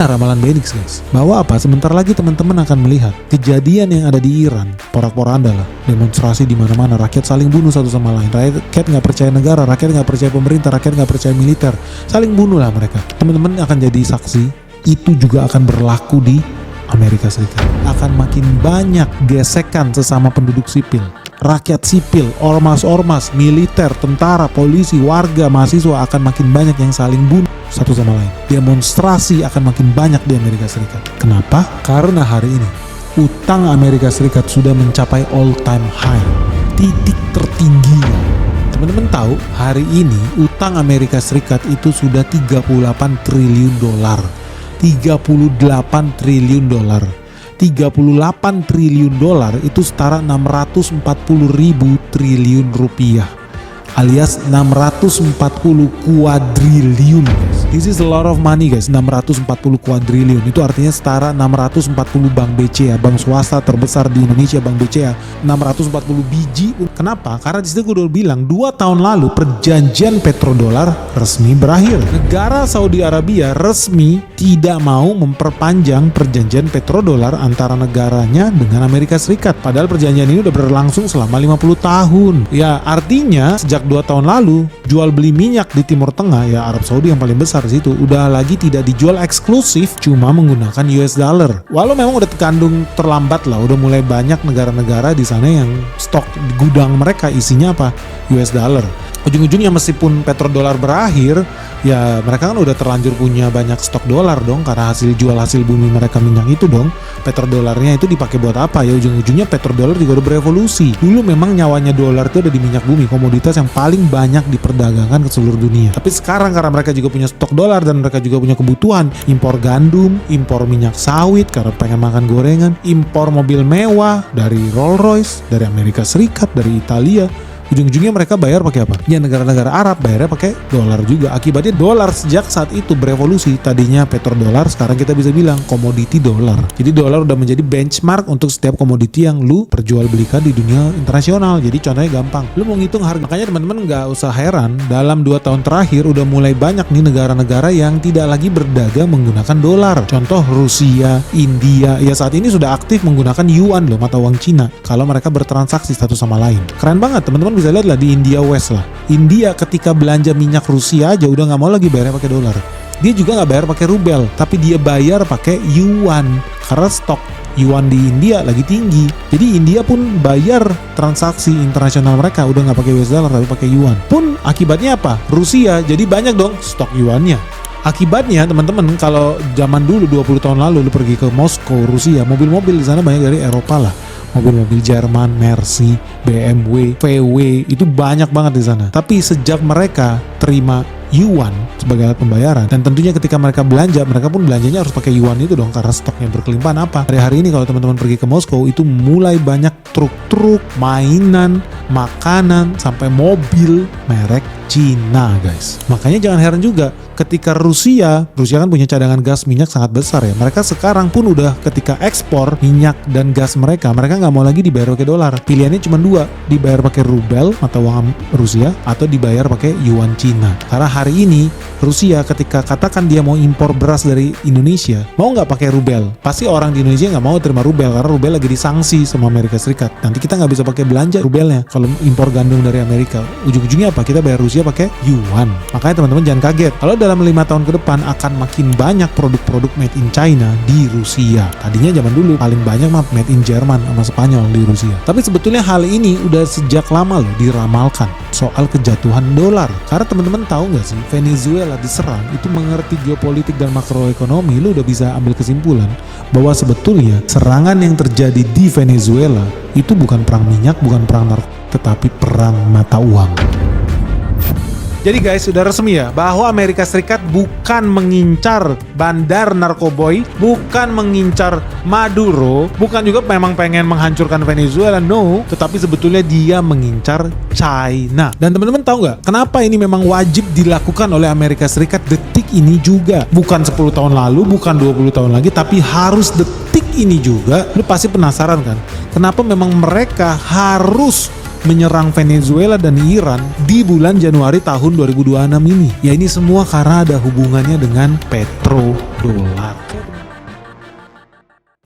Ramalan Benix guys, bahwa apa? Sebentar lagi teman-teman akan melihat kejadian yang ada di Iran. Porak-poranda lah, demonstrasi di mana-mana, rakyat saling bunuh satu sama lain, rakyat nggak percaya negara, rakyat nggak percaya pemerintah, rakyat nggak percaya militer, saling bunuh lah mereka. Teman-teman akan jadi saksi, itu juga akan berlaku di Amerika Serikat. Akan makin banyak gesekan sesama penduduk sipil. Rakyat sipil, ormas-ormas, militer, tentara, polisi, warga, mahasiswa akan makin banyak yang saling bunuh satu sama lain. Demonstrasi akan makin banyak di Amerika Serikat. Kenapa? Karena hari ini utang Amerika Serikat sudah mencapai all time high, titik tertingginya. Teman-teman tahu hari ini utang Amerika Serikat itu sudah 38 triliun dolar. 38 triliun dolar. 38 triliun dolar itu setara 640 ribu triliun rupiah, alias 640 kuadriliun guys. This is a lot of money guys. 640 kuadriliun itu artinya setara 640 bank BCA, bank swasta terbesar di Indonesia, bank BCA. 640 biji. Kenapa? Karena disitu gue udah bilang 2 tahun lalu perjanjian petrodolar resmi berakhir. Negara Saudi Arabia resmi tidak mau memperpanjang perjanjian petrodolar antara negaranya dengan Amerika Serikat. Padahal perjanjian ini udah berlangsung selama 50 tahun. Ya artinya sejak 2 tahun lalu jual beli minyak di Timur Tengah, ya Arab Saudi yang paling besar di situ, udah lagi tidak dijual eksklusif cuma menggunakan US dollar. Walau memang udah terkandung terlambat lah, udah mulai banyak negara-negara di sana yang stok di gudang mereka isinya apa? US dollar. Ujung-ujungnya meskipun petrodolar berakhir, ya mereka kan udah terlanjur punya banyak stok dolar dong, karena hasil jual hasil bumi mereka minyak itu dong. Petrodolarnya itu dipakai buat apa? Ya ujung-ujungnya petrodolar juga udah berevolusi. Dulu memang nyawanya dolar itu ada di minyak bumi, komoditas yang paling banyak diperdagangkan ke seluruh dunia. Tapi sekarang karena mereka juga punya stok dolar dan mereka juga punya kebutuhan impor gandum, impor minyak sawit karena pengen makan gorengan, impor mobil mewah dari Rolls-Royce, dari Amerika Serikat, dari Italia. Ujung-ujungnya mereka bayar pakai apa? Ya negara-negara Arab bayarnya pakai dolar juga. Akibatnya dolar sejak saat itu berevolusi. Tadinya petrodolar, sekarang kita bisa bilang komoditi dolar. Jadi dolar udah menjadi benchmark untuk setiap komoditi yang lu perjualbelikan di dunia internasional. Jadi contohnya gampang, lu mau ngitung harga. Makanya teman-teman nggak usah heran, dalam 2 tahun terakhir udah mulai banyak nih negara-negara yang tidak lagi berdagang menggunakan dolar. Contoh Rusia, India, ya saat ini sudah aktif menggunakan yuan loh, mata uang Cina, kalau mereka bertransaksi satu sama lain. Keren banget teman-teman, bisa lihat lah di India West lah. India ketika belanja minyak Rusia aja udah nggak mau lagi bayarnya pakai dolar. Dia juga nggak bayar pakai rubel, tapi dia bayar pakai yuan karena stok yuan di India lagi tinggi. Jadi India pun bayar transaksi internasional mereka udah nggak pakai US dollar tapi pakai yuan. Pun akibatnya apa? Rusia jadi banyak dong stok yuannya. Akibatnya teman-teman, kalau zaman dulu 20 tahun lalu lu pergi ke Moskow, Rusia, mobil-mobil di sana banyak dari Eropa lah. Mobil-mobil Jerman, Mercy, BMW, VW, itu banyak banget di sana. Tapi sejak mereka terima yuan sebagai alat pembayaran, dan tentunya ketika mereka belanja, mereka pun belanjanya harus pakai yuan itu dong karena stoknya berkelimpahan. Apa? Hari-hari ini kalau teman-teman pergi ke Moskow itu mulai banyak truk-truk, mainan, makanan, sampai mobil merek Cina guys. Makanya jangan heran juga ketika Rusia kan punya cadangan gas minyak sangat besar ya. Mereka sekarang pun udah ketika ekspor minyak dan gas mereka nggak mau lagi dibayar pakai dolar. Pilihannya cuma 2, dibayar pakai rubel mata uang Rusia atau dibayar pakai yuan Cina. Karena hari ini Rusia ketika katakan dia mau impor beras dari Indonesia, mau nggak pakai rubel? Pasti orang di Indonesia nggak mau terima rubel karena rubel lagi disanksi sama Amerika Serikat. Nanti kita nggak bisa pakai belanja rubelnya kalau impor gandum dari Amerika. Ujung-ujungnya apa? Kita bayar Rusia pakai yuan. Makanya teman-teman jangan kaget kalau dalam 5 tahun ke depan akan makin banyak produk-produk made in China di Rusia. Tadinya zaman dulu paling banyak mah made in Jerman sama Spanyol di Rusia. Tapi sebetulnya hal ini udah sejak lama loh diramalkan soal kejatuhan dolar. Karena teman-teman tahu nggak sih, Venezuela diserang itu mengerti geopolitik dan makroekonomi, lu udah bisa ambil kesimpulan bahwa sebetulnya serangan yang terjadi di Venezuela itu bukan perang minyak, bukan perang narkotika, tetapi perang mata uang. Jadi guys, sudah resmi ya bahwa Amerika Serikat bukan mengincar bandar narkoboy, bukan mengincar Maduro, bukan juga memang pengen menghancurkan Venezuela, no, tetapi sebetulnya dia mengincar China. Dan teman-teman tahu nggak kenapa ini memang wajib dilakukan oleh Amerika Serikat detik ini juga? Bukan 10 tahun lalu, bukan 20 tahun lagi, tapi harus detik ini juga. Lu pasti penasaran kan? Kenapa memang mereka harus menyerang Venezuela dan Iran di bulan Januari tahun 2026 ini. Ya ini semua karena ada hubungannya dengan petrodolar.